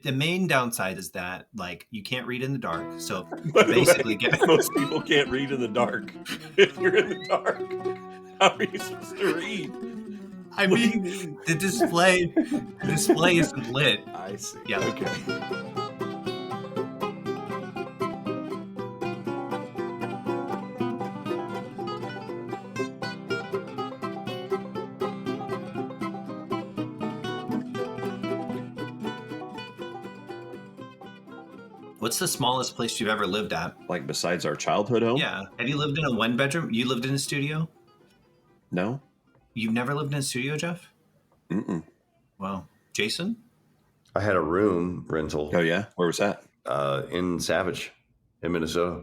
The main downside is that like you can't read in the dark. So By the basically way, most people can't read in the dark. If you're in the dark, how are you supposed to read? I What do you mean, mean? the display isn't lit. I see. Yeah. Okay. What's the smallest place you've ever lived at? Like besides our childhood home? Yeah. Have you lived in a one bedroom? You lived in a studio? No. You've never lived in a studio, Jeff? Mm-mm. Wow. Jason? I had a room rental. Oh yeah. Where was that? In Savage, in Minnesota.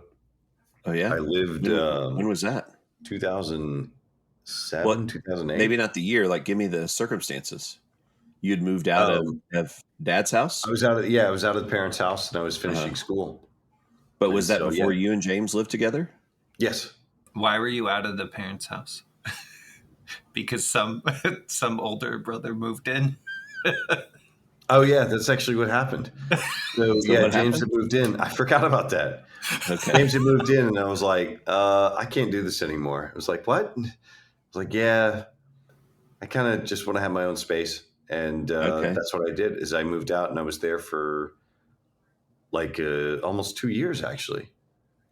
Oh yeah. I lived. When was that? 2007, What? 2008. Maybe not the year. Like, give me the circumstances. You'd moved out of Dad's house. I was out of the parents' house, and I was finishing school. But was that before you and James lived together? Yes. Why were you out of the parents' house? Because some older brother moved in. Oh yeah, that's actually what happened. So yeah, James had moved in. I forgot about that. Okay. James had moved in, and I was like, I can't do this anymore. I was like, what? I was like, yeah, I kind of just want to have my own space, and that's what I did. Is I moved out, and I was there for like almost 2 years actually.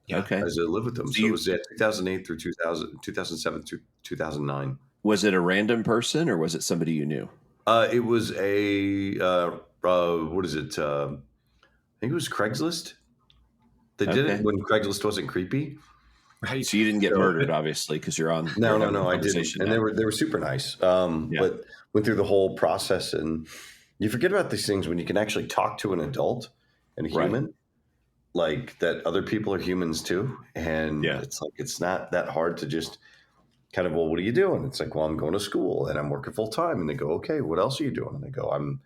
Yeah. Okay. As I lived with them. So it was 2008 through 2007 through 2009. Was it a random person or was it somebody you knew? It was a what is it? I think it was Craigslist. They did it when Craigslist wasn't creepy. Right. So you didn't get murdered, obviously, because you're on. No, I didn't. And they were super nice. But went through the whole process, and you forget about these things when you can actually talk to an adult and a human, like that. Other people are humans too, and it's like it's not that hard to just kind of, well, what are you doing? It's like, well, I'm going to school and I'm working full time. And they go, okay, what else are you doing? And they go,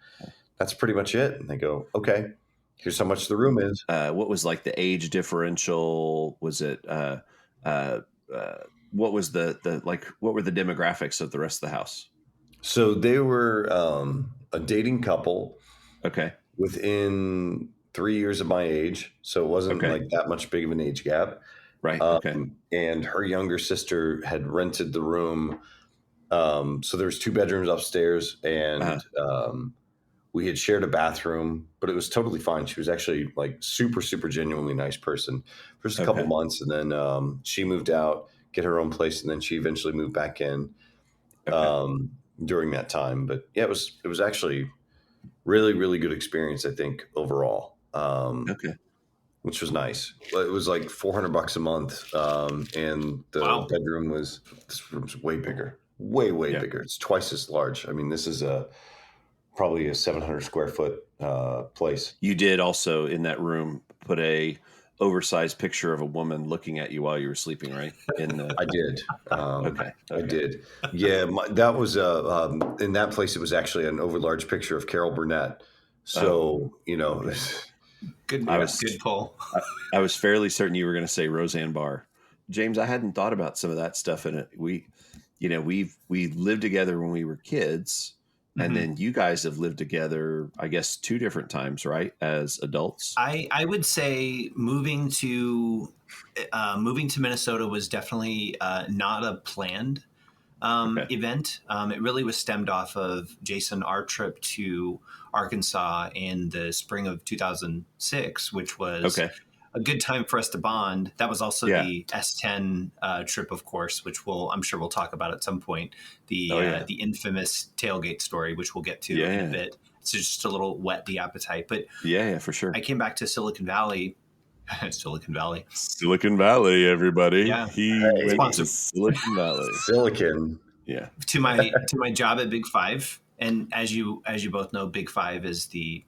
that's pretty much it. And they go, okay, here's how much the room is. What was like the age differential? Was it, what was what were the demographics of the rest of the house? So they were a dating couple. Okay. Within 3 years of my age. So it wasn't like that much big of an age gap. Right. Okay. And her younger sister had rented the room. So there was 2 bedrooms upstairs, and we had shared a bathroom, but it was totally fine. She was actually like super, super genuinely nice person for just a couple months. And then she moved out, get her own place. And then she eventually moved back in during that time. But yeah, it was actually really, really good experience, I think, overall. Which was nice. It was like $400 a month, and the bedroom was way bigger, way bigger. It's twice as large. I mean, this is probably a 700 square foot place. You did also in that room put a oversized picture of a woman looking at you while you were sleeping, right? I did. I did. Yeah, that was in that place. It was actually an overlarge picture of Carol Burnett. So Good pull. I was fairly certain you were going to say Roseanne Barr. James, I hadn't thought about some of that stuff in it. We lived together when we were kids, and then you guys have lived together, I guess, 2 different times, right? As adults. I would say moving to Minnesota was definitely not a planned event. It really was stemmed off of Jason, our trip to Arkansas in the spring of 2006, which was a good time for us to bond. That was also the S10 trip, of course, which I'm sure we'll talk about at some point. The infamous tailgate story, which we'll get to in a bit. It's just a little whet the appetite. But yeah, for sure. I came back to Silicon Valley. Silicon Valley, everybody. Yeah, he went to Silicon Valley. Silicon. Yeah. To my job at Big Five. And as you both know, Big Five is the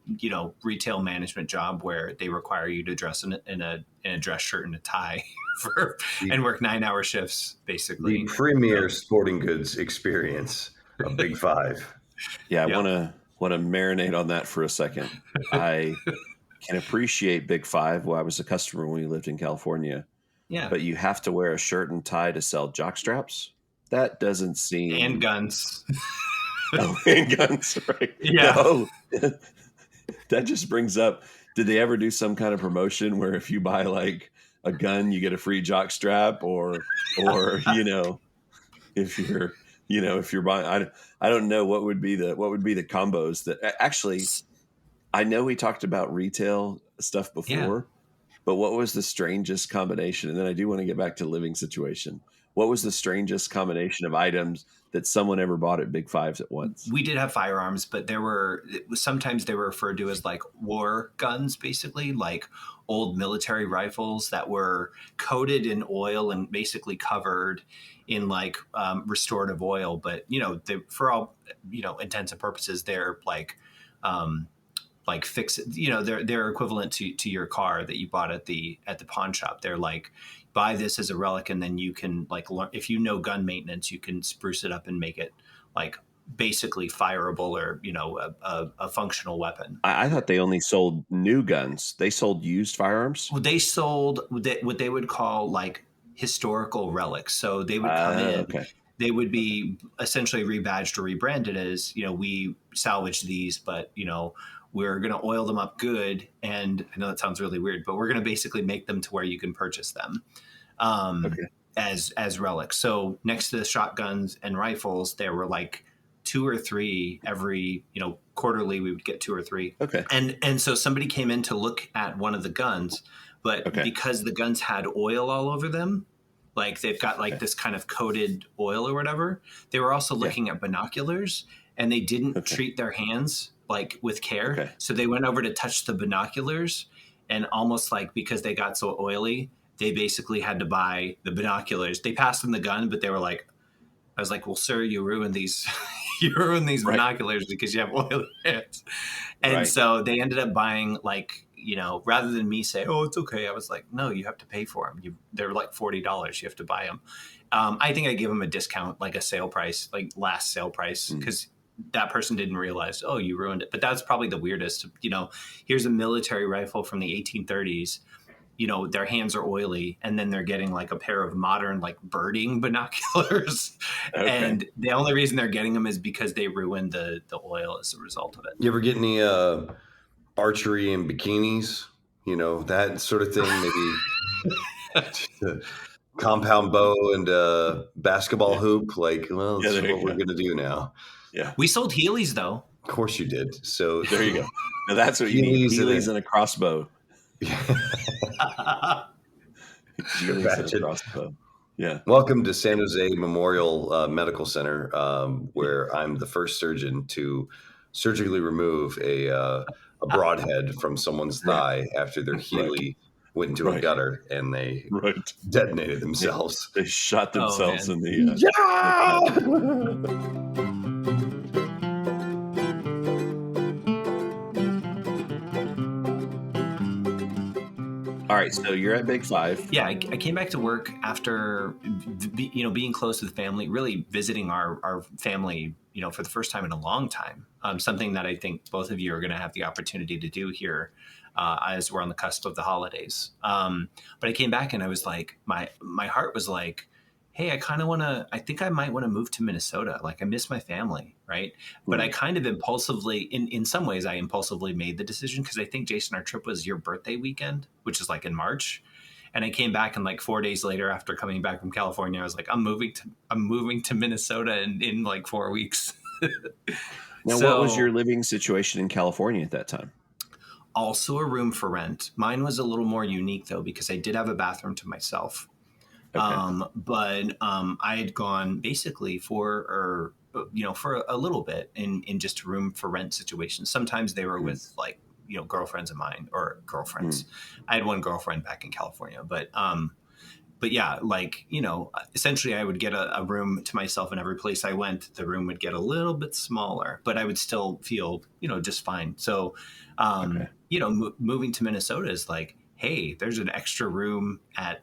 retail management job where they require you to dress in a dress shirt and a tie and work 9-hour shifts, basically. The premier sporting goods experience of Big Five. Yeah, I want to marinate on that for a second. I can appreciate Big Five. Well, I was a customer when we lived in California. Yeah, but you have to wear a shirt and tie to sell jock straps. That doesn't seem and guns. Oh, handguns, right? Yeah. No. That just brings up, did they ever do some kind of promotion where if you buy like a gun, you get a free jock strap, or if you're buying, I don't know what would be the combos that actually, I know we talked about retail stuff Yeah. before, but what was the strangest combination? And then I do want to get back to living situation. What was the strangest combination of items that someone ever bought at Big Fives at once? We did have firearms, but sometimes they were referred to as like war guns, basically like old military rifles that were coated in oil and basically covered in like restorative oil. But for all intents and purposes, they're like fix it. They're equivalent to your car that you bought at the pawn shop. They're like, buy this as a relic, and then you can like learn, if gun maintenance, you can spruce it up and make it like basically fireable or a functional weapon. I thought they only sold new guns. They sold used firearms. Well, they sold what they would call like historical relics. So they would come in. Okay. They would be essentially rebadged or rebranded as we salvaged these, but we're going to oil them up good. And I know that sounds really weird, but we're going to basically make them to where you can purchase them as relics. So next to the shotguns and rifles, there were like 2 or 3 every, quarterly, we would get 2 or 3. Okay. And so somebody came in to look at one of the guns, but because the guns had oil all over them, like they've got like this kind of coated oil or whatever, they were also looking at binoculars, and they didn't treat their hands like with care. Okay. So they went over to touch the binoculars, and almost like because they got so oily, they basically had to buy the binoculars. They passed them the gun, but they were like, I was like, well, sir, you ruined these, binoculars because you have oily hands. And so they ended up buying like, rather than me say, oh, it's okay. I was like, no, you have to pay for them. They're like $40. You have to buy them. I think I gave them a discount, like a sale price, like last sale price, because that person didn't realize, oh, you ruined it. But that's probably the weirdest. Here's a military rifle from the 1830s. Their hands are oily, and then they're getting like a pair of modern like birding binoculars. And the only reason they're getting them is because they ruined the oil as a result of it. You ever get any archery and bikinis? That sort of thing, maybe compound bow and basketball hoop. Like, well, that's what we're going to do now. Yeah. We sold Heelys, though. Of course you did. So there you go. Now that's what you need. Heelys and a crossbow. Crossbow. Yeah. Welcome to San Jose Memorial Medical Center, where I'm the first surgeon to surgically remove a broadhead from someo's thigh after their Heeley went into a gutter and they detonated themselves. They shot themselves in the. All right, so you're at Big Five. Yeah, I came back to work after, being close to the family, really visiting our family, for the first time in a long time. Something that I think both of you are going to have the opportunity to do here as we're on the cusp of the holidays. But I came back and I was like, my heart was like, hey, I think I might want to move to Minnesota. Like I miss my family. Right. But I kind of impulsively, in some ways, I impulsively made the decision because I think, Jason, our trip was your birthday weekend, which is like in March. And I came back and like 4 days later after coming back from California, I was like, I'm moving to Minnesota in like 4 weeks. Now, what was your living situation in California at that time? Also a room for rent. Mine was a little more unique, though, because I did have a bathroom to myself. But I had gone basically for a little bit in just a room for rent situations. Sometimes they were with like, girlfriends of mine or girlfriends. I had one girlfriend back in California, but yeah, like, essentially I would get a room to myself, and every place I went, the room would get a little bit smaller, but I would still feel, just fine. So, moving to Minnesota is like, hey, there's an extra room at,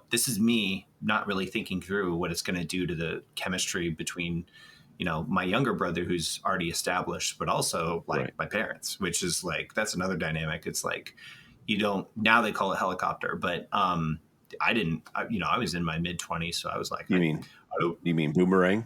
this is me not really thinking through what it's going to do to the chemistry between, my younger brother who's already established, but also like my parents, which is like, that's another dynamic. It's like, now they call it helicopter, but I didn't, I was in my mid-20s. So I was like, you mean boomerang?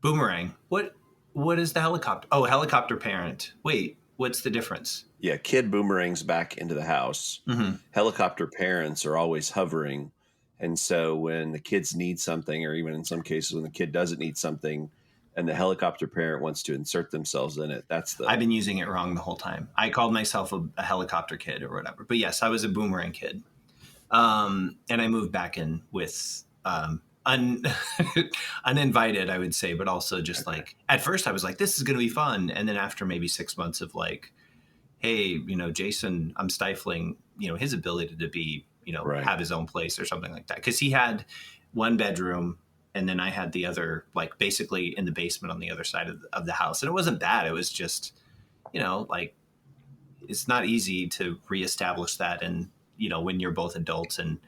Boomerang. What is the helicopter? Oh, helicopter parent. Wait, What's the difference? Yeah, kid boomerangs back into the house. Mm-hmm. Helicopter parents are always hovering. And so when the kids need something, or even in some cases when the kid doesn't need something, and the helicopter parent wants to insert themselves in it, that's the... I've been using it wrong the whole time. I called myself a helicopter kid or whatever. But yes, I was a boomerang kid. And I moved back in with uninvited, I would say, but also just like, at first I was like, this is going to be fun. And then after maybe 6 months of like, hey, Jason, I'm stifling, his ability to be, Right. have his own place or something like that. Because he had one bedroom and then I had the other, like basically in the basement on the other side of the house. And it wasn't bad. It was just, like, it's not easy to reestablish that. And, when you're both adults and,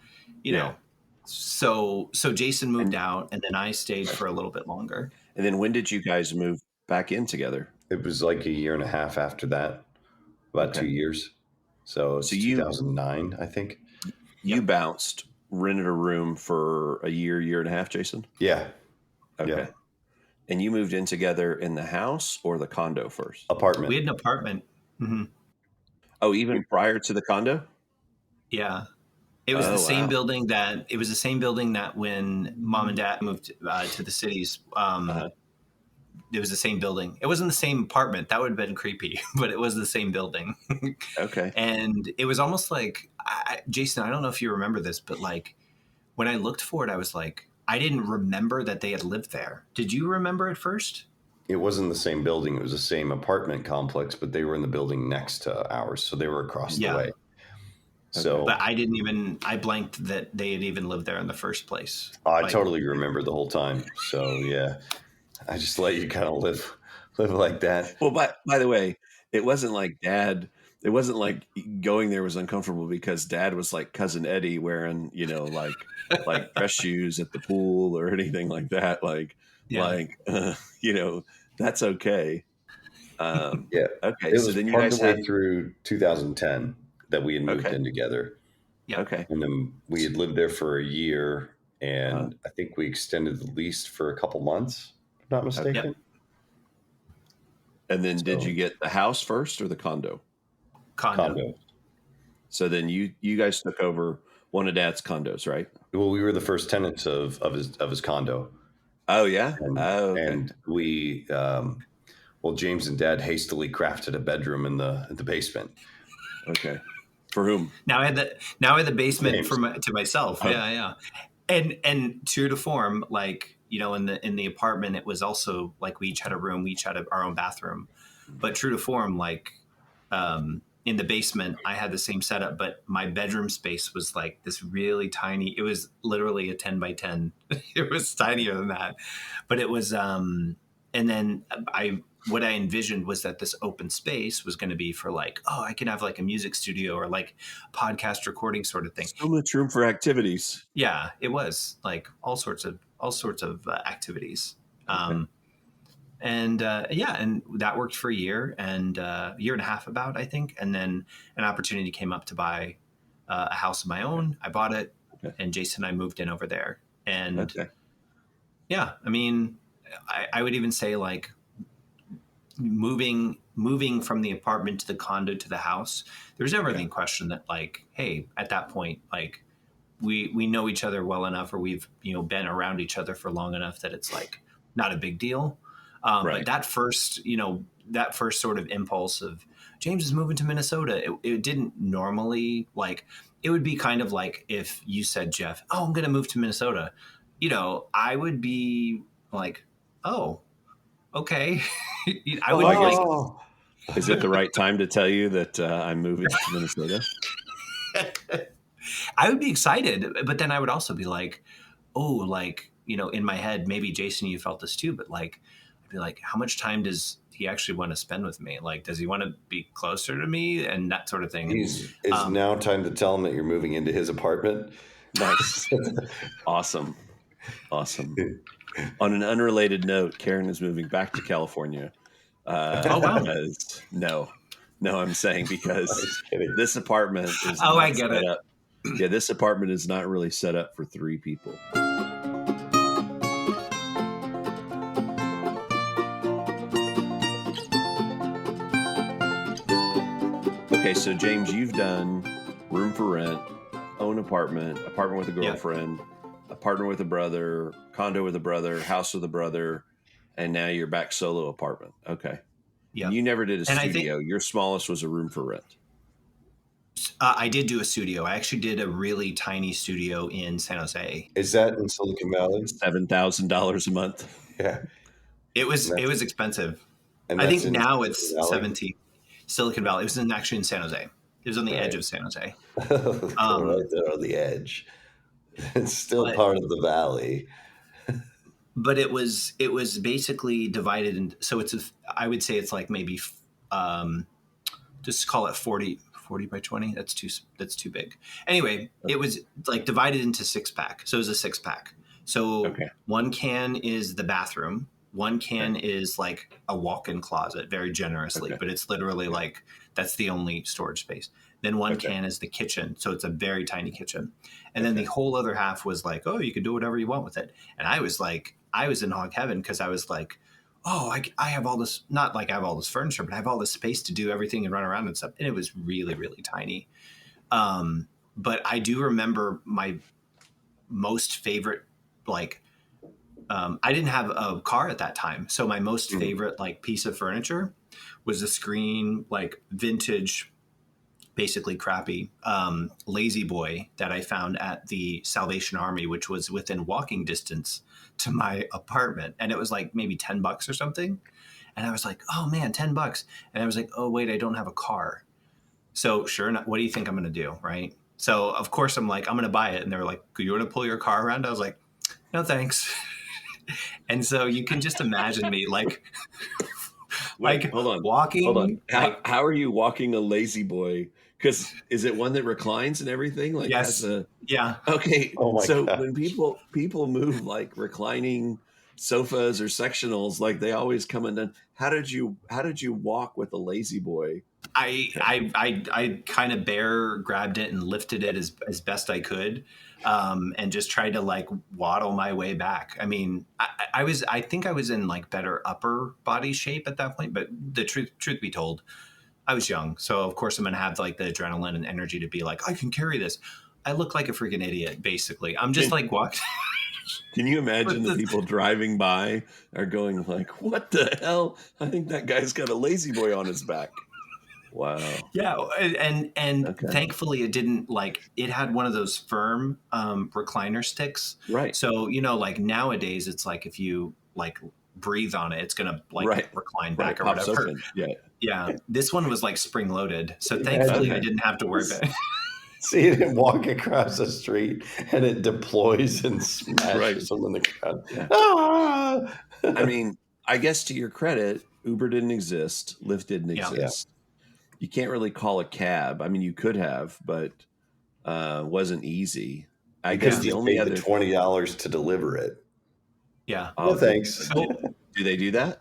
so Jason moved out and then I stayed for a little bit longer. And then when did you guys move back in together? It was like a year and a half after that, about 2 years. So it's 2009, I think. You bounced, rented a room for a year and a half, Jason? Yeah. Okay. Yeah. And you moved in together in the house or the condo first? Apartment. We had an apartment. Mm-hmm. Oh, even prior to the condo? Yeah. It was the same building that when mom and dad moved to the cities, it was the same building. It wasn't the same apartment. That would have been creepy, but it was the same building. Okay. And it was almost like, Jason, I don't know if you remember this, but like when I looked for it, I was like, I didn't remember that they had lived there. Did you remember at first? It wasn't the same building. It was the same apartment complex, but they were in the building next to ours. So they were across the way. So, but I blanked that they had even lived there in the first place. I totally remember the whole time. So yeah, I just let you kind of live like that. Well, by the way, it wasn't like going there was uncomfortable because dad was like cousin Eddie wearing, like dress shoes at the pool or anything like that. That's okay. Yeah. Okay. It So was then you part guys of the way had through 2010 that we had moved in together. Yeah. Okay. And then we had lived there for a year, and I think we extended the lease for a couple months, if I'm not mistaken. Yep. And then did you get the house first or the condo? Condo. So then you guys took over one of dad's condos, right? Well, we were the first tenants of his condo. Oh yeah. And, and we, James and Dad hastily crafted a bedroom in the basement. Okay. For whom? Now I had the basement James. to myself. Oh. Yeah. And true to form, like, in the apartment, it was also like we each had a room, we each had our own bathroom. But true to form, like, in the basement, I had the same setup, but my bedroom space was like this really tiny. It was literally a 10 by 10. It was tinier than that, but it was. And then what I envisioned was that this open space was going to be for like, I can have like a music studio or like podcast recording sort of thing. So much room for activities. Yeah, it was like all sorts of activities. Okay. And that worked for a year and a year and a half about, I think. And then an opportunity came up to buy a house of my own. I bought it, and Jason and I moved in over there. And yeah, I mean, I would even say like moving from the apartment to the condo to the house, there's never any question that like, hey, at that point, like we know each other well enough, or we've been around each other for long enough that it's like not a big deal. But that first sort of impulse of James is moving to Minnesota, it didn't normally, like, it would be kind of like if you said, Jeff, I'm going to move to Minnesota, I would be like, oh, okay. I would like, is it the right time to tell you that I'm moving to Minnesota? I would be excited, but then I would also be like, in my head, maybe Jason, you felt this too, but like, I'd be like, how much time does he actually want to spend with me? Like, does he want to be closer to me and that sort of thing? It's now time to tell him that you're moving into his apartment. Nice. Awesome. On an unrelated note, Karen is moving back to California. Wow. No, I'm saying because this apartment is I get it. Up. Yeah, this apartment is not really set up for 3 people. Okay, so James, you've done room for rent, own apartment with a girlfriend, a partner with a brother, condo with a brother, house with a brother, and now you're back solo apartment. Okay. Yeah. And you never did a And studio. Your smallest was a room for rent. I did do a studio. I actually did a really tiny studio in San Jose. Is that in Silicon Valley? $7,000 a month. Yeah. It was expensive. And I think in now Silicon it's Valley? 17. Silicon Valley. It was actually in San Jose. It was on the edge of San Jose. Right there on the edge. It's still part of the valley. But it was basically divided in. So I would say it's like maybe just call it 40 by 20. That's too big. Anyway, it was like divided into 6-pack. So it was a 6-pack. So one can is the bathroom. One can is like a walk-in closet, very generously, but it's literally like that's the only storage space. Then one can is the kitchen. So it's a very tiny kitchen. And then the whole other half was like, oh, you can do whatever you want with it. And I was in hog heaven because I was like, oh, I have all this, not like I have all this furniture, but I have all this space to do everything and run around and stuff. And it was really, really tiny. But I do remember my most favorite, like, I didn't have a car at that time. So my most favorite like piece of furniture was a screen, like vintage, basically crappy, Lazy Boy that I found at the Salvation Army, which was within walking distance to my apartment. And it was like maybe $10 or something. And I was like, oh man, $10. And I was like, oh wait, I don't have a car. So sure enough, what do you think I'm going to do? Right. So of course I'm like, I'm going to buy it. And they were like, do you want to pull your car around? I was like, no, thanks. And so you can just imagine me like hold on, walking. Hold on. How are you walking a Lazy Boy? Because is it one that reclines and everything? Like yes. Yeah. Okay. Oh my God. When people move like reclining sofas or sectionals, like they always come undone. How did you walk with a Lazy Boy? I kind of bear grabbed it and lifted it as best I could, and just tried to like waddle my way back. I mean, I think I was in like better upper body shape at that point, but the truth be told, I was young. So of course I'm going to have like the adrenaline and energy to be like, I can carry this. I look like a freaking idiot, basically. I'm just like walking. Can you imagine the people driving by are going like, what the hell? I think that guy's got a Lazy Boy on his back. Wow. Yeah. And thankfully it didn't it had one of those firm recliner sticks. Right. So, like nowadays it's like if you like breathe on it, it's going to recline back or whatever. Open. Yeah. Yeah. This one was like spring loaded. So thankfully I didn't have to worry about it. See it walk across the street and it deploys and smashes them in the ground. Yeah. Ah! I mean, I guess to your credit, Uber didn't exist. Lyft didn't exist. Yeah. You can't really call a cab. I mean, you could have, but wasn't easy. I guess the only other $20 to deliver it. Yeah. No thanks. Do they do that?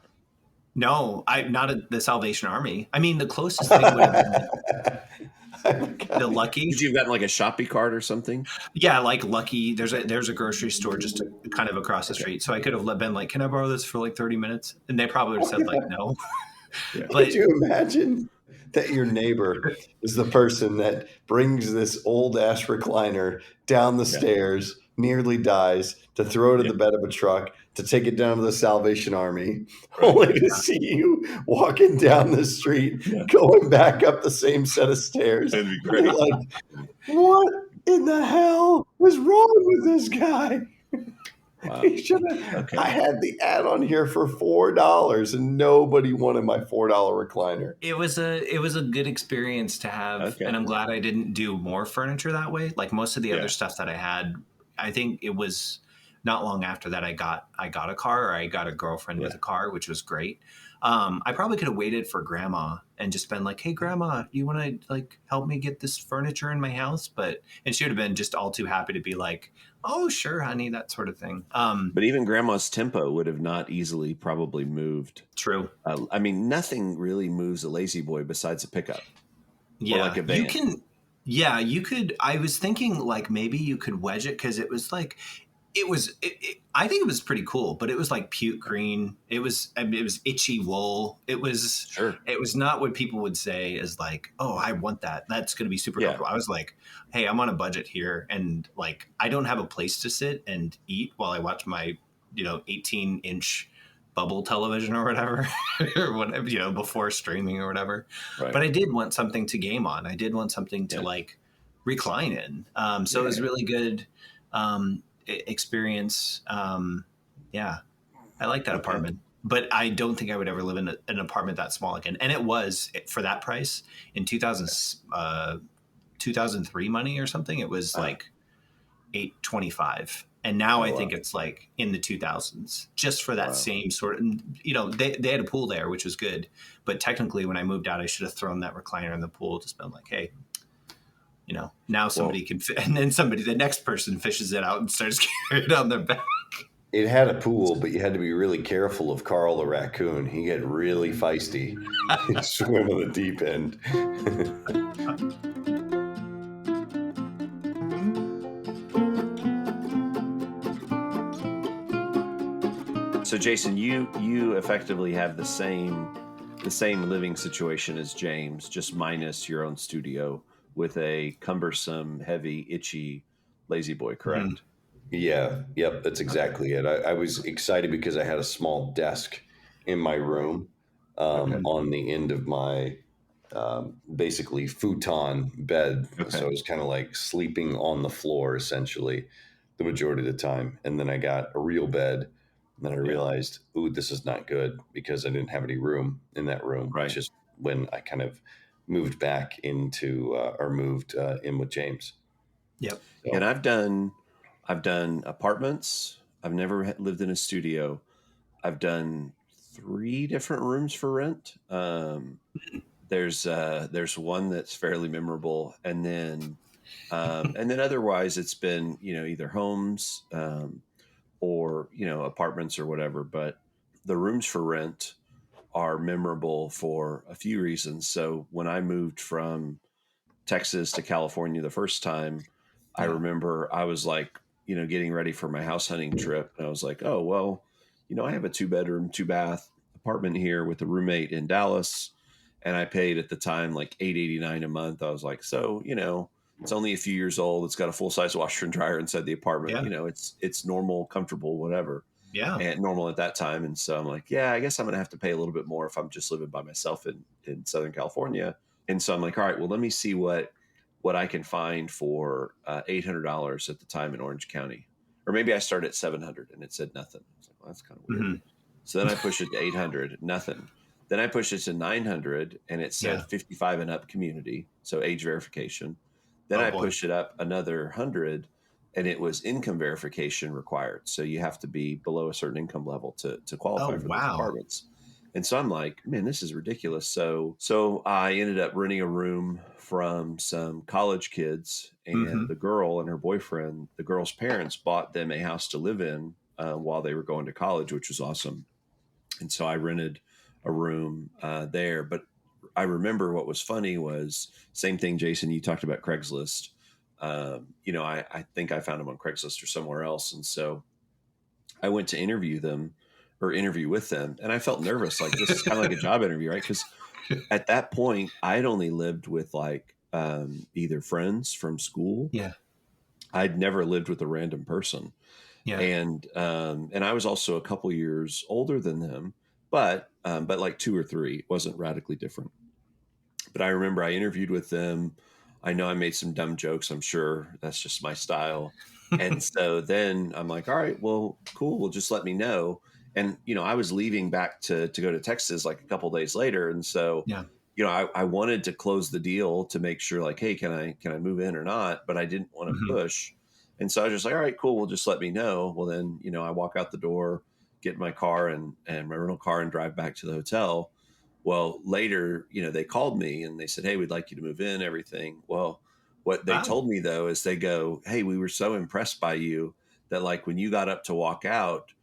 No, not at the Salvation Army. I mean, the closest thing would have been the Lucky. Did you have gotten like a Shopee card or something? Yeah, like Lucky. There's a grocery store just kind of across the street. So I could have been like, can I borrow this for like 30 minutes? And they probably would have said like, no. Yeah. But could you imagine that your neighbor is the person that brings this old ass recliner down the stairs, nearly dies, to throw it in the bed of a truck, to take it down to the Salvation Army, only to see you walking down the street, going back up the same set of stairs. That'd be great. Like, what in the hell is wrong with this guy? Wow. He should have. Okay. I had the ad on here for $4, and nobody wanted my $4 recliner. It was a good experience to have, and I'm glad I didn't do more furniture that way. Like most of the other stuff that I had, I think it was not long after that I got a car, or I got a girlfriend with a car, which was great. I probably could have waited for Grandma and just been like, "Hey, Grandma, do you want to like help me get this furniture in my house?" And she would have been just all too happy to be like, "Oh, sure, honey," that sort of thing. But even Grandma's tempo would have not easily probably moved. True. I mean, nothing really moves a Lazy Boy besides a pickup. Yeah, or like a van. You can. Yeah, you could. I was thinking like maybe you could wedge it because it was like I think it was pretty cool, but it was like puke green. It was itchy wool. It was not what people would say is like, oh, I want that. That's going to be super comfortable. I was like, hey, I'm on a budget here, and like I don't have a place to sit and eat while I watch my 18-inch bubble television or whatever, or whatever, before streaming or whatever. Right. But I did want something to game on. I did want something to like recline in. So it was really good. Experience. I like that apartment, but I don't think I would ever live in an apartment that small again. And it was, for that price in 2003 money or something, it was like $825. And now I think it's like in the 2000s just for that same sort of, they had a pool there, which was good. But technically when I moved out, I should have thrown that recliner in the pool, just been like, hey, now somebody can and then the next person fishes it out and starts carrying it on their back. It had a pool, but you had to be really careful of Carl the raccoon. He get really feisty. He'd swim on the deep end. So Jason, you effectively have the same living situation as James, just minus your own studio with a cumbersome, heavy, itchy lazy boy, correct? Yeah. Yep. That's exactly it. I was excited because I had a small desk in my room on the end of my basically futon bed. So I was kind of like sleeping on the floor essentially the majority of the time. And then I got a real bed. And then I realized, ooh, this is not good because I didn't have any room in that room. Right. Just when I kind of moved back into or moved in with James. Yep. So. And I've done apartments. I've never lived in a studio. I've done 3 different rooms for rent. There's one that's fairly memorable, and then otherwise it's been either homes or apartments or whatever. But the rooms for rent are memorable for a few reasons. So when I moved from Texas to California the first time, I remember I was like, getting ready for my house hunting trip. And I was like, oh, well, I have a 2-bedroom, 2-bath apartment here with a roommate in Dallas. And I paid at the time like $889 a month. I was like, so, it's only a few years old. It's got a full-size washer and dryer inside the apartment. Yeah. It's normal, comfortable, whatever. Yeah. And normal at that time. And so I'm like, yeah, I guess I'm going to have to pay a little bit more if I'm just living by myself in Southern California. And so I'm like, all right, well, let me see what I can find for $800 at the time in Orange County. Or maybe I started at $700 and it said nothing. I was like, well, that's kind of weird. Mm-hmm. So then I pushed it to $800, nothing. Then I pushed it to $900 and it said 55 and up community. So age verification. Then I pushed it up another $100 and it was income verification required. So you have to be below a certain income level to qualify for those apartments. And so I'm like, man, this is ridiculous. So I ended up renting a room from some college kids, and the girl and her boyfriend, the girl's parents bought them a house to live in while they were going to college, which was awesome. And so I rented a room there. But I remember what was funny was same thing, Jason, you talked about Craigslist. I think I found them on Craigslist or somewhere else. And so I went to interview with them. And I felt nervous. Like this is kind of like a job interview, right? Because at that point I'd only lived with like either friends from school. Yeah. I'd never lived with a random person. Yeah. And I was also a couple years older than them, but like 2 or 3. It wasn't radically different. But I remember I interviewed with them. I know I made some dumb jokes. I'm sure that's just my style. And so then I'm like, all right, well, cool. Well, just let me know. And, I was leaving back to go to Texas like a couple of days later. And so, I wanted to close the deal to make sure like, hey, can I move in or not? But I didn't want to push. And so I was just like, all right, cool. Well, just let me know. Well, then, I walk out the door, get in my car and my rental car and drive back to the hotel. Well, later, they called me and they said, hey, we'd like you to move in, everything. Well, what they told me, though, is they go, hey, we were so impressed by you that like when you got up to walk out,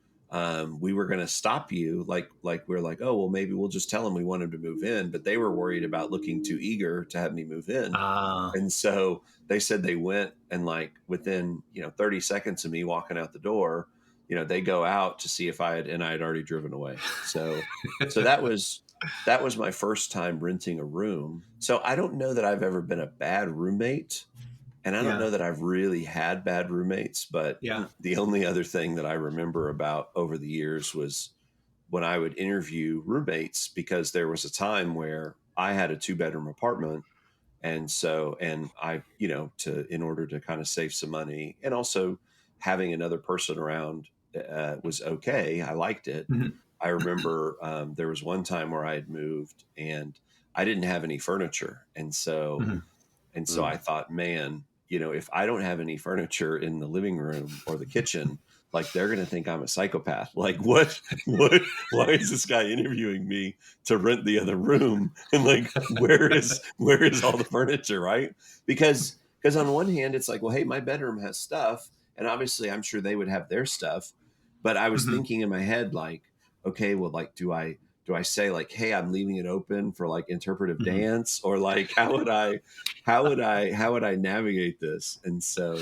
we were going to stop you. Like we're like, oh, well, maybe we'll just tell him we want him to move in. But they were worried about looking too eager to have me move in. And so they said they went, and like within, 30 seconds of me walking out the door, they go out to see if I had already driven away. So that was my first time renting a room. So I don't know that I've ever been a bad roommate. And I don't know that I've really had bad roommates, but the only other thing that I remember about over the years was when I would interview roommates, because there was a time where I had a 2-bedroom apartment. And so, and I, in order to kind of save some money, and also having another person around was okay. I liked it. Mm-hmm. I remember there was one time where I had moved and I didn't have any furniture. And so, I thought, man, if I don't have any furniture in the living room or the kitchen, like they're going to think I'm a psychopath. Like what, why is this guy interviewing me to rent the other room? And like, where is all the furniture? Right. Because on one hand, it's like, well, hey, my bedroom has stuff. And obviously I'm sure they would have their stuff, but I was thinking in my head, like, okay, well, like, do I say like, hey, I'm leaving it open for like interpretive dance, or like, how would I navigate this? And so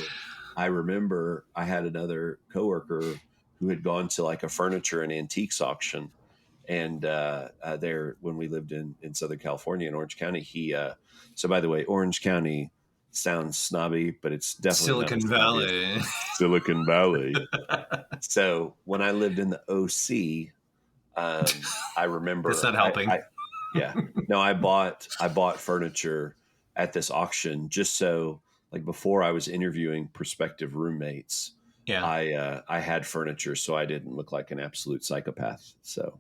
I remember I had another coworker who had gone to like a furniture and antiques auction. And there, when we lived in Southern California in Orange County, so by the way, Orange County sounds snobby, but it's definitely Silicon Valley. Silicon Valley. So when I lived in the OC, I remember That's not helping. I bought furniture at this auction just so, like, before I was interviewing prospective roommates, I had furniture so I didn't look like an absolute psychopath. So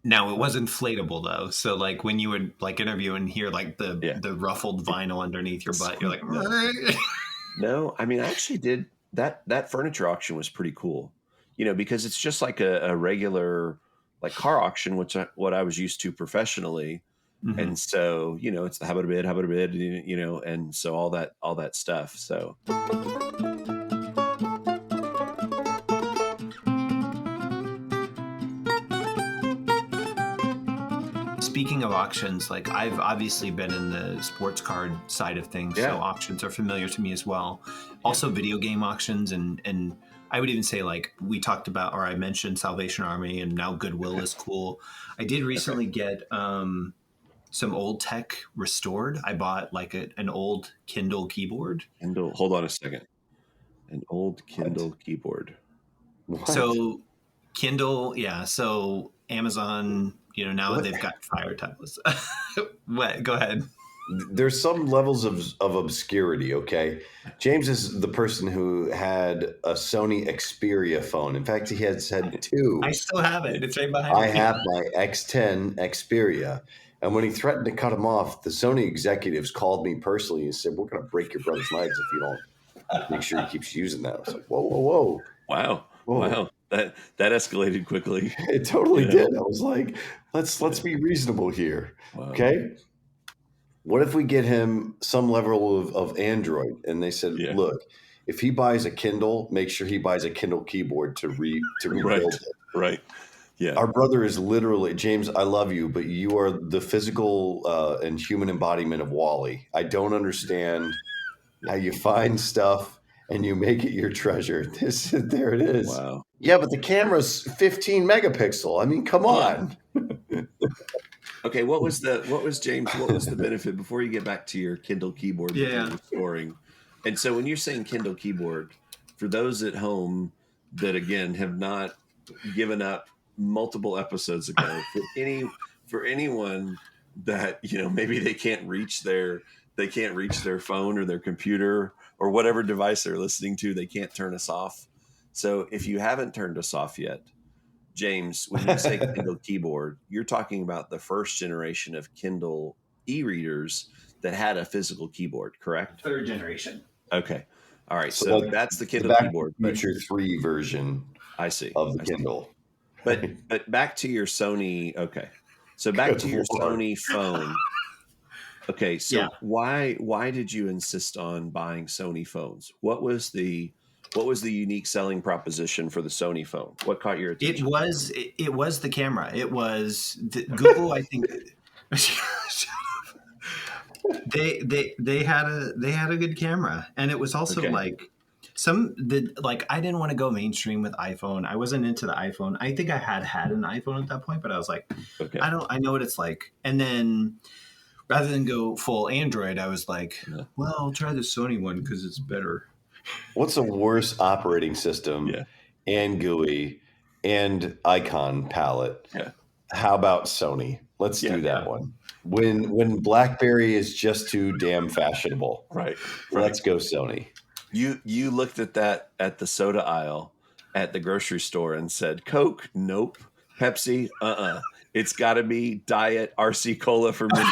now it was inflatable though. So like when you would like interview and hear like the ruffled vinyl underneath your butt, you're like, no, I mean, I actually did that furniture auction was pretty cool, because it's just like a regular like car auction, which what I was used to professionally. And so, it's the how about a bid, and so all that stuff. So. Speaking of auctions, like I've obviously been in the sports card side of things, so auctions are familiar to me as well. Also video game auctions, and I would even say, like, we talked about, or I mentioned Salvation Army, and now Goodwill is cool. I did recently get some old tech restored. I bought like an old Kindle keyboard. Hold on a second. An old Kindle keyboard. What? So Kindle, so Amazon, now they've got Fire tablets. What? Go ahead. There's some levels of obscurity, okay? James is the person who had a Sony Xperia phone. In fact, he has had two. I still have it. It's right behind me. I have my X10 Xperia. And when he threatened to cut him off, the Sony executives called me personally and said, we're going to break your brother's legs if you don't make sure he keeps using that. I was like, whoa. Wow. That escalated quickly. It totally did. I was like, let's be reasonable here. Wow. Okay? What if we get him some level of Android? And they said, look, if he buys a Kindle, make sure he buys a Kindle keyboard to rebuild it. Right. Yeah. Our brother is literally, James, I love you, but you are the physical and human embodiment of Wall-E. I don't understand how you find stuff and you make it your treasure. There it is. Wow. Yeah, but the camera's 15 megapixel. I mean, come on. Okay, what was the benefit before you get back to your Kindle keyboard that you're restoring? And so when you're saying Kindle keyboard, for those at home that again have not given up multiple episodes ago, for anyone that maybe they can't reach their phone or their computer or whatever device they're listening to, they can't turn us off. So if you haven't turned us off yet, James, when you say Kindle keyboard, you're talking about the first generation of Kindle e-readers that had a physical keyboard, correct? Third generation. Okay. All right. So like that's the Kindle keyboard. Future 3 version. I see. Of the Kindle. But back to your Sony. Okay. So back to your Sony phone. Okay. So why did you insist on buying Sony phones? What was the What was the unique selling proposition for the Sony phone? What caught your attention? It was the camera. It was Google. I think they had a good camera, and it was also like I didn't want to go mainstream with iPhone. I wasn't into the iPhone. I think I had an iPhone at that point, but I was like, I know what it's like. And then rather than go full Android, I was like, well, I'll try the Sony one because it's better. What's a worse operating system and GUI and icon palette? Yeah. How about Sony? Let's do that one. When BlackBerry is just too damn fashionable. Right. Let's go Sony. You looked at that at the soda aisle at the grocery store and said, Coke, nope. Pepsi, It's got to be Diet RC Cola for me.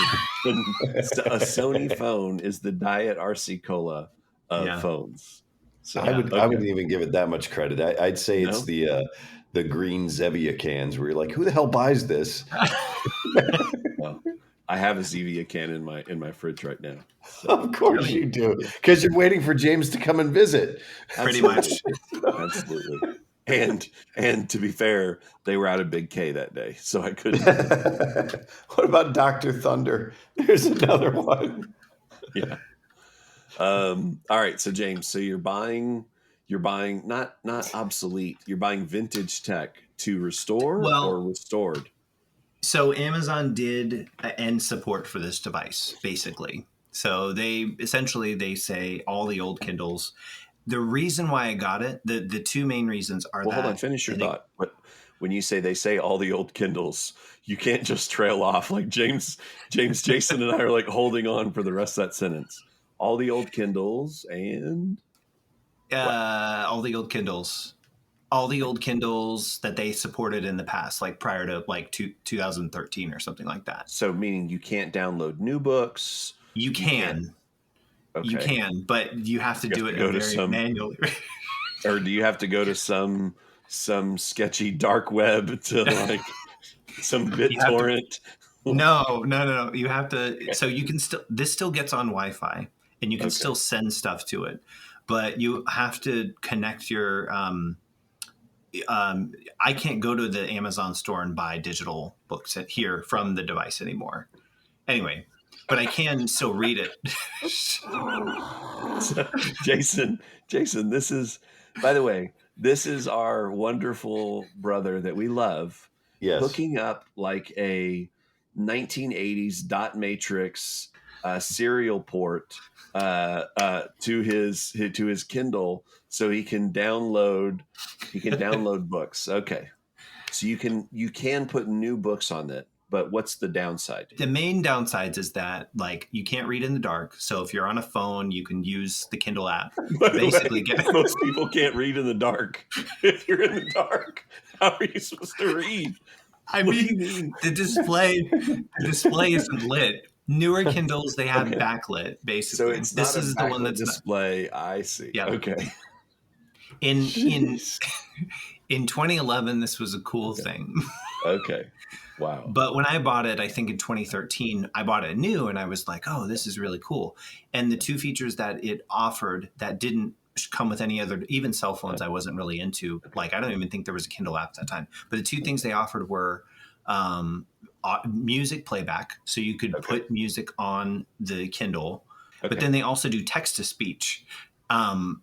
A Sony phone is the Diet RC Cola of phones. So I wouldn't even give it that much credit. I'd say it's the green Zevia cans where you're like, who the hell buys this? Well, I have a Zevia can in my fridge right now. So. Of course you do, because you're waiting for James to come and visit. Pretty much. Absolutely. And to be fair, they were out of Big K that day, so I couldn't. What about Dr. Thunder? There's another one. Yeah. All right. So James, so you're buying not obsolete. You're buying vintage tech to restore or restored. So Amazon did end support for this device, basically. So they say all the old Kindles. The reason why I got it, the two main reasons are hold on, finish your thought. But when you say all the old Kindles, you can't just trail off like James, Jason, and I are like holding on for the rest of that sentence. All the old Kindles and all the old Kindles that they supported in the past, like prior to 2013 or something like that. So meaning you can't download new books. You can. Okay. You can, but you have to do it manually. Or do you have to go to some sketchy dark web to like some BitTorrent? No. You have to. So you can this still gets on Wi-Fi, and you can still send stuff to it, but you have to connect your. I can't go to the Amazon store and buy digital books here from the device anymore. Anyway. But I can still read it. So, Jason, this is, by the way, this is our wonderful brother that we love. Yes. Hooking up like a 1980s dot matrix serial port to his Kindle so he can download books. Okay. So you can put new books on it. But what's the downside? The main downsides is that you can't read in the dark. So if you're on a phone, you can use the Kindle app. Most people can't read in the dark. If you're in the dark, how are you supposed to read? What do you mean? The display isn't lit. Newer Kindles, they have backlit, basically. So this is the one that's display. I see. Yeah. Okay. In 2011, this was a cool thing. Okay. Wow. But when I bought it, I think in 2013, I bought it new and I was like, oh, this is really cool. And the two features that it offered that didn't come with any other, even cell phones, I wasn't really into. Like, I don't even think there was a Kindle app at that time. But the two things they offered were music playback. So you could put music on the Kindle. But then they also do text to speech,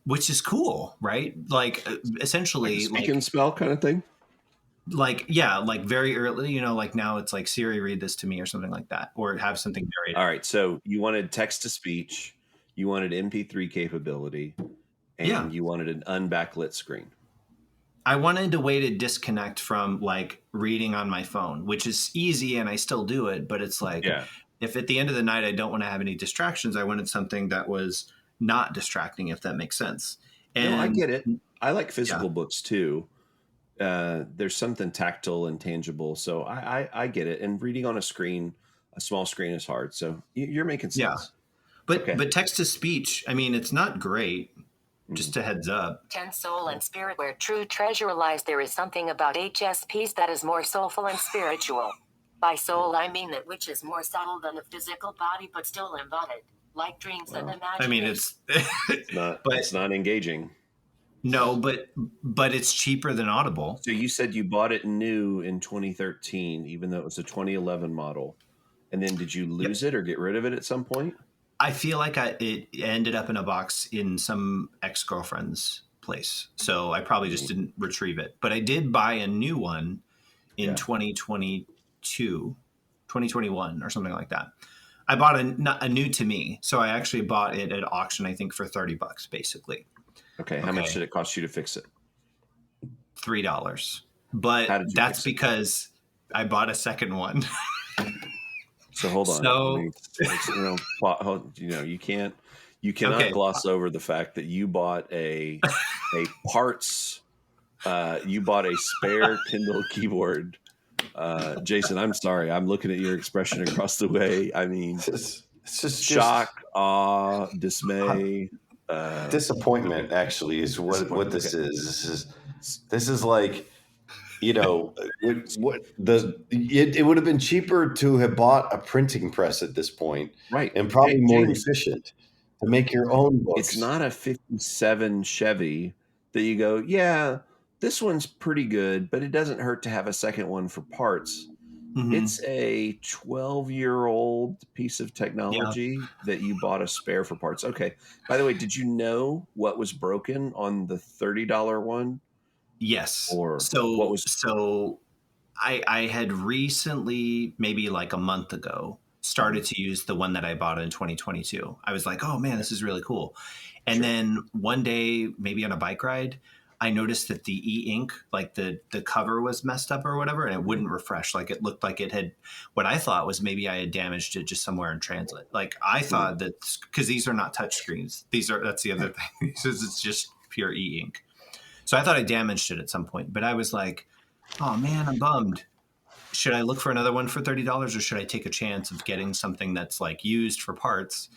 which is cool, right? Like, essentially. Like speak and spell kind of thing? Like very early, like now it's like Siri, read this to me or something like that, or have something narrated. All right. So you wanted text to speech, you wanted MP3 capability, and you wanted an unbacklit screen. I wanted a way to disconnect from like reading on my phone, which is easy and I still do it. But it's like, if at the end of the night, I don't want to have any distractions, I wanted something that was not distracting, if that makes sense. And I get it. I like physical books too. There's something tactile and tangible. So I get it. And reading on a small screen is hard. So you're making sense. Yeah. But text to speech, I mean, it's not great. Just a heads up. 10 Soul and Spirit, where true treasure lies. There is something about HSPs that is more soulful and spiritual. By soul, I mean that which is more subtle than the physical body, but still embodied, like dreams and imagination. I mean, it's not engaging. No, but it's cheaper than Audible. So you said you bought it new in 2013, even though it was a 2011 model. And then did you lose it or get rid of it at some point? I feel like it ended up in a box in some ex-girlfriend's place. So I probably just didn't retrieve it. But I did buy a new one in 2021 or something like that. I bought a new to me. So I actually bought it at auction, I think, for $30 basically. Okay. How much did it cost you to fix it? $3. But that's because I bought a second one. So hold on. So, you cannot gloss over the fact that you bought a parts. You bought a spare Kindle keyboard. Jason, I'm sorry. I'm looking at your expression across the way. I mean, it's just shock, awe, dismay, disappointment. Actually, is what this is. This is like. It would have been cheaper to have bought a printing press at this point, right? And probably more efficient to make your own books. It's not a 57 Chevy that you go, yeah, this one's pretty good, but it doesn't hurt to have a second one for parts. Mm-hmm. It's a 12-year-old piece of technology that you bought a spare for parts. Okay. By the way, did you know what was broken on the $30 one? Yes. Or I had recently, maybe like a month ago, started to use the one that I bought in 2022. I was like, oh man, this is really cool. And then one day, maybe on a bike ride, I noticed that the e-ink, like the cover was messed up or whatever, and it wouldn't refresh. Like it looked like it had, what I thought was maybe I had damaged it just somewhere in transit. Like I thought that, because these are not touch screens. That's the other thing. It's just pure e-ink. So I thought I damaged it at some point, but I was like, oh man, I'm bummed. Should I look for another one for $30 or should I take a chance of getting something that's like used for parts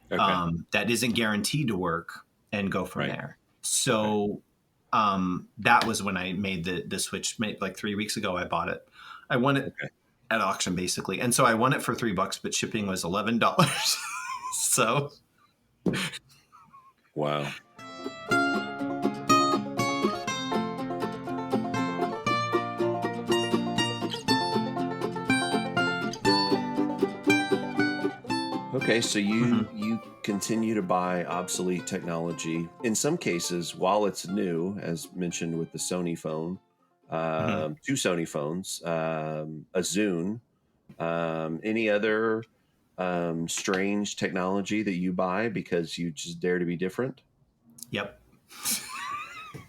that isn't guaranteed to work and go from there? So that was when I made the switch like 3 weeks ago. I bought it. I won it at auction basically. And so I won it for $3, but shipping was $11. So. Wow. Okay, so you continue to buy obsolete technology. In some cases, while it's new, as mentioned with the Sony phone, 2 Sony phones, a Zune, any other strange technology that you buy because you just dare to be different? Yep.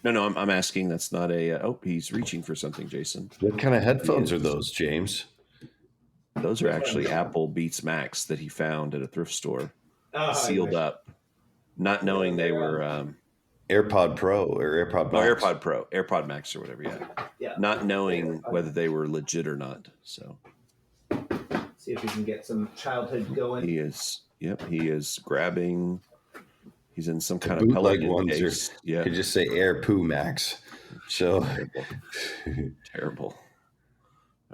No, I'm asking. That's not a. He's reaching for something, Jason. What kind of headphones are those, James? Those are actually Apple Beats Max that he found at a thrift store, sealed up, not knowing they were AirPod Pro or AirPod Max. AirPod Max or whatever. Yeah. Not knowing whether they were legit or not. So, see if we can get some childhood going. He is grabbing. He's in some kind of Pelican case. You could just say Air Poo Max. So terrible.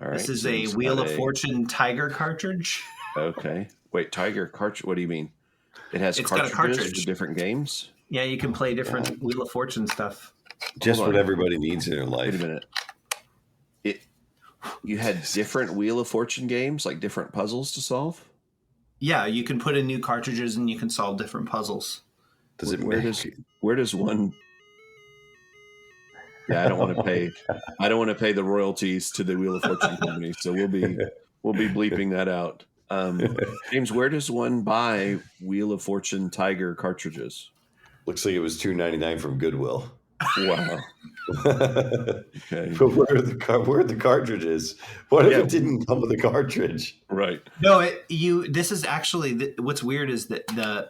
All right. This is a Wheel of Fortune Tiger cartridge. Okay. Wait, Tiger cartridge? What do you mean? It's got a cartridge for different games? Yeah, you can play different Wheel of Fortune stuff. Just what everybody needs in their life. Wait a minute. You had different Wheel of Fortune games, like different puzzles to solve? Yeah, you can put in new cartridges and you can solve different puzzles. Where does one... Yeah, I don't want to pay the royalties to the Wheel of Fortune company, so we'll be bleeping that out. James, where does one buy Wheel of Fortune Tiger cartridges? Looks like it was $2.99 from Goodwill. Wow. Okay. But where are the cartridges? What if it didn't come with a cartridge? Right. No, this is actually what's weird is that the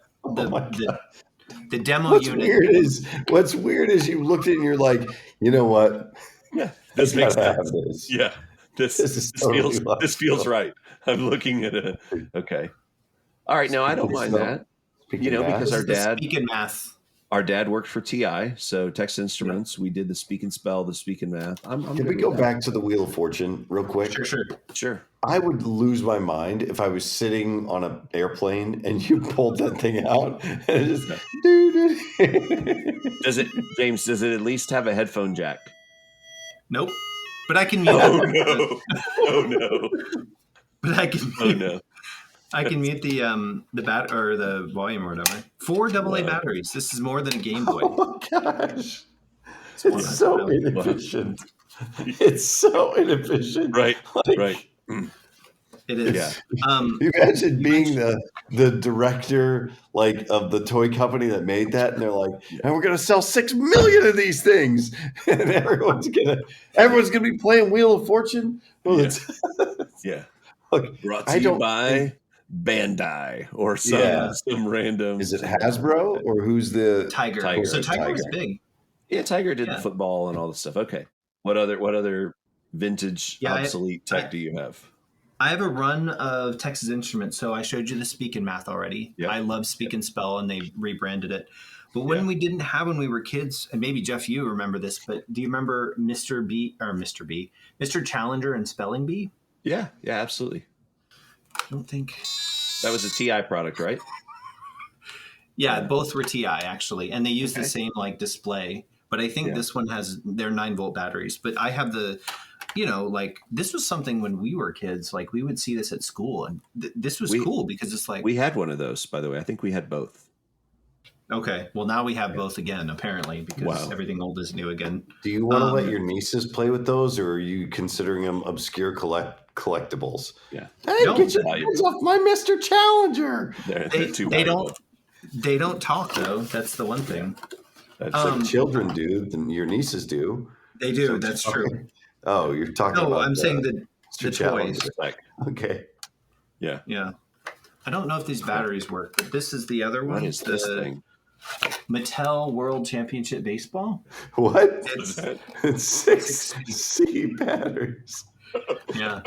demo unit. What's weird is you looked at it and you're like, you know what? Yeah, this makes sense. This. Yeah, this feels right. I'm looking at it. Okay. All right. Now I don't mind that. Because our dad. Speaking math. Our dad worked for TI, so Texas Instruments. We did the speak and spell, the speak and math. I'm Can we good go with that. back to the Wheel of Fortune real quick? Sure. I would lose my mind if I was sitting on an airplane and you pulled that thing out and it just Does it, James? Does it at least have a headphone jack? Nope. But I can mute. Oh no! But I can. Oh no! I can mute the bat or the volume or whatever. 4 AA batteries. This is more than a Game Boy. Oh my gosh! It's so inefficient. It's so inefficient. Right. Like, right. It is. Yeah. You imagine being the director like of the toy company that made that, and they're like, and we're gonna sell 6 million of these things, and everyone's gonna be playing Wheel of Fortune. Well, Yeah. Look, Brought to you by Bandai or some random. Is it Hasbro or who's the Tiger? So Tiger was big. Yeah, Tiger did the football and all the stuff. Okay. What other vintage obsolete tech do you have? I have a run of Texas Instruments. So I showed you the Speak and Math already. Yep. I love Speak and Spell, and they rebranded it. But when we didn't have when we were kids, and maybe Jeff, you remember this, but do you remember Mr. Challenger and Spelling Bee? Yeah, absolutely. I don't think that was a TI product, right? Yeah, both were TI actually, and they use the same like display. But I think this one has their 9-volt batteries. But I have the, like this was something when we were kids. Like we would see this at school, and this was cool because it's like we had one of those. By the way, I think we had both. Okay, well now we have both again apparently because everything old is new again. Do you want to let your nieces play with those, or are you considering them obscure collectibles? Yeah. Hey, get your hands off my Mr. Challenger. They don't talk though. That's the one thing. That's like children do, then your nieces do. They do. That's true. Oh, you're talking about. No, I'm saying the toys. Okay. Yeah. Yeah. I don't know if these batteries work, but this is the other one. What is this thing? Mattel World Championship Baseball. What? It's 6 C batteries. Yeah.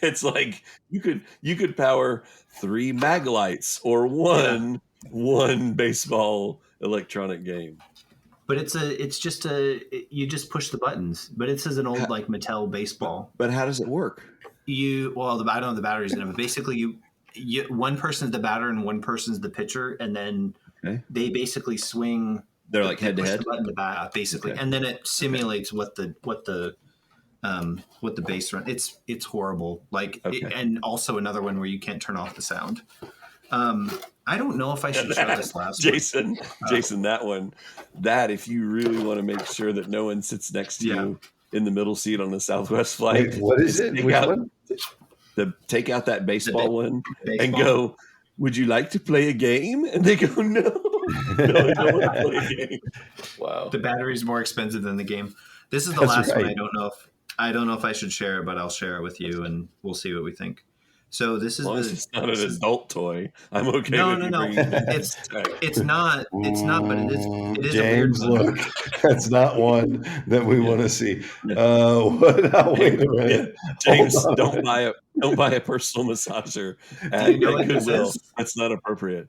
It's like you could power 3 mag lights or one baseball electronic game. But you just push the buttons. But it says an old like Mattel baseball. But how does it work? I don't know the batteries in it, but basically you one person's the batter and one person's the pitcher, and then they basically swing. They're like head to head. The button to bat, basically, and then it simulates what the base run. It's horrible. And also another one where you can't turn off the sound. I don't know if I should show this last Jason, that one, if you really want to make sure that no one sits next to you in the middle seat on the Southwest flight. Wait, what is it? Take out that baseball one and go, would you like to play a game? And they go, no, I don't want to play a game. Wow. The battery's more expensive than the game. This is the last one. I don't know if I should share it, but I'll share it with you and we'll see what we think. So this is it's not an adult toy. I'm okay. No. It's not, but it is James, a weird one. Look, that's not one that we want to see. Wait a minute. James, don't buy a personal massager at Goodwill. That's not appropriate.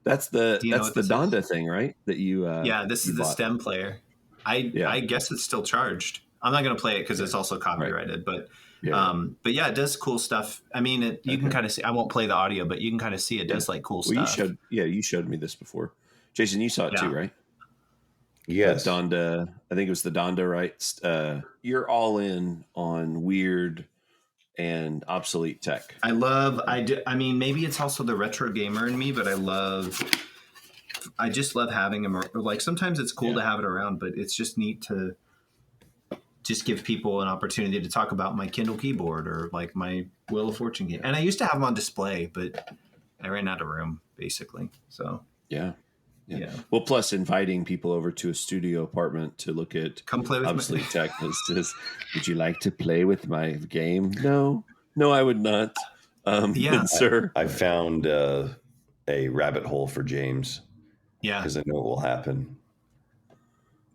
That's the Donda thing, right? That you this is the stem player. I guess it's still charged. I'm not going to play it because it's also copyrighted, but it does cool stuff. I mean, you can kind of see. I won't play the audio, but you can kind of see it does like cool stuff. You showed me this before, Jason. You saw it too, right? Yes, Donda. I think it was the Donda, right? You're all in on weird and obsolete tech. I mean, maybe it's also the retro gamer in me, but I just love having them. Like sometimes it's cool to have it around, but it's just neat to just give people an opportunity to talk about my Kindle keyboard or like my Wheel of Fortune game. And I used to have them on display, but I ran out of room basically. So yeah. Well, plus inviting people over to a studio apartment to look at obsolete tech is just, would you like to play with my game? No, I would not. Sir, I found a rabbit hole for James. Yeah, because I know it will happen.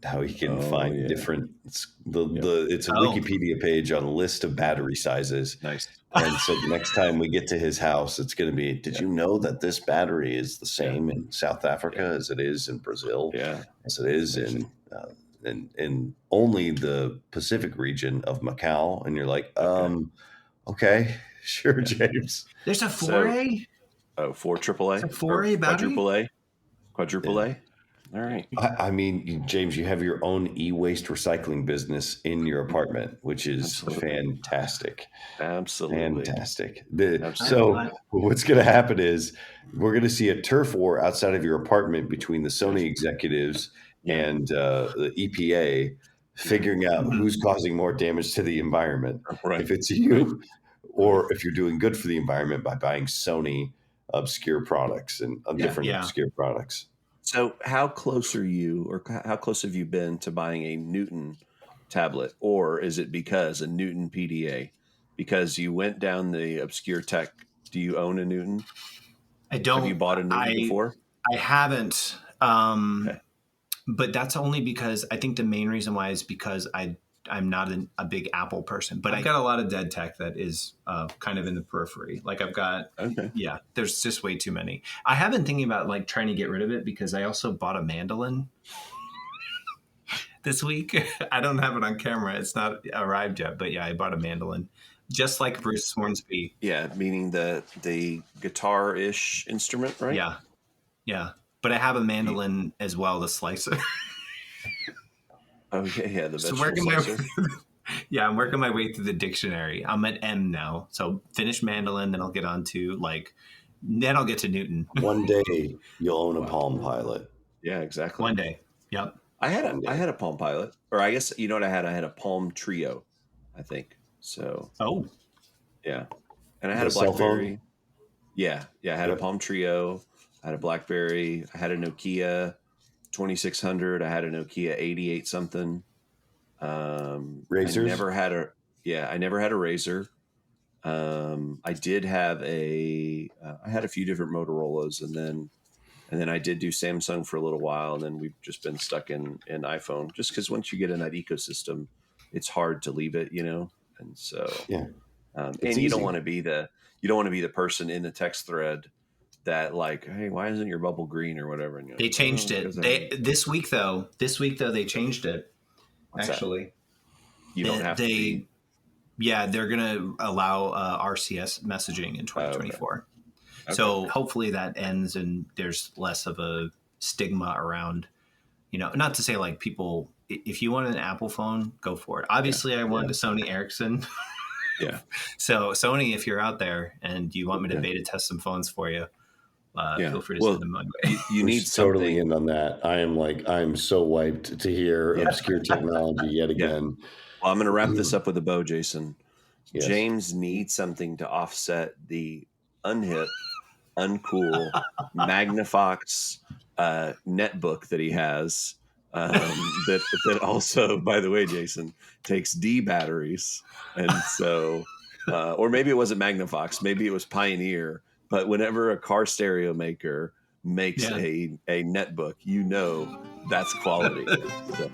how he can find different. It's a Oh. Wikipedia page on a list of battery sizes. Nice. And so next time we get to his house, it's going to be, did you know that this battery is the same in South Africa as it is in Brazil, as it is in only the Pacific region of Macau? And you're like, okay, sure, James. There's a 4A? Oh, 4 AAA? It's a 4A battery? Quadruple A? All right. I mean, James, you have your own e-waste recycling business in your apartment, which is fantastic. Absolutely. Fantastic. So what's going to happen is we're going to see a turf war outside of your apartment between the Sony executives and the EPA figuring out who's causing more damage to the environment. Right. If it's you or if you're doing good for the environment by buying Sony obscure products and different obscure products. So how close are you, or how close have you been to buying a Newton tablet? Or is it because a Newton PDA? Because you went down the obscure tech. Do you own a Newton? I don't. Have you bought a Newton before? I haven't. But that's only because I think the main reason why is because I'm not a big Apple person, but I got a lot of dead tech that is kind of in the periphery. Like I've got, there's just way too many. I have been thinking about like trying to get rid of it because I also bought a mandolin this week. I don't have it on camera. It's not arrived yet, but I bought a mandolin just like Bruce Hornsby. Yeah. Meaning the guitar-ish instrument, right? Yeah. Yeah. But I have a mandolin as well, the slicer. Oh, yeah, the vegetable slicer. I'm working my way through the dictionary. I'm at M now. So finish mandolin, then I'll get on to then I'll get to Newton. One day you'll own a Palm Pilot. Yeah, exactly. One day. Yep. I had a Palm Pilot. Or I guess, you know what I had? I had a Palm Trio, I think. So. Oh. Yeah. And I had a BlackBerry. Yeah. I had a Palm Trio. I had a BlackBerry. I had a Nokia 2600. I had a Nokia 88 something. Razors. I never had a Razor. I did have I had a few different Motorola's, and then I did do Samsung for a little while, and then we've just been stuck in iPhone, just because once you get in that ecosystem, it's hard to leave it, And so, and you don't want to be the person in the text thread that like, hey, why isn't your bubble green or whatever? And they changed it. This week though, they changed it. What's actually, that? You don't have to be. Yeah, they're going to allow RCS messaging in 2024. Okay. So hopefully that ends and there's less of a stigma around, not to say like people, if you want an Apple phone, go for it. Obviously I want a Sony Ericsson. Yeah. So Sony, if you're out there and you want me to beta test some phones for you, feel free to send them my way. You need totally in on that. I'm so wiped to hear obscure technology yet again. Well, I'm going to wrap this up with a bow, Jason. Yes. James needs something to offset the unhip, uncool Magnafox netbook that he has. That also, by the way, Jason, takes D batteries, and so, or maybe it wasn't Magnafox, maybe it was Pioneer. But whenever a car stereo maker makes a netbook, that's quality. So.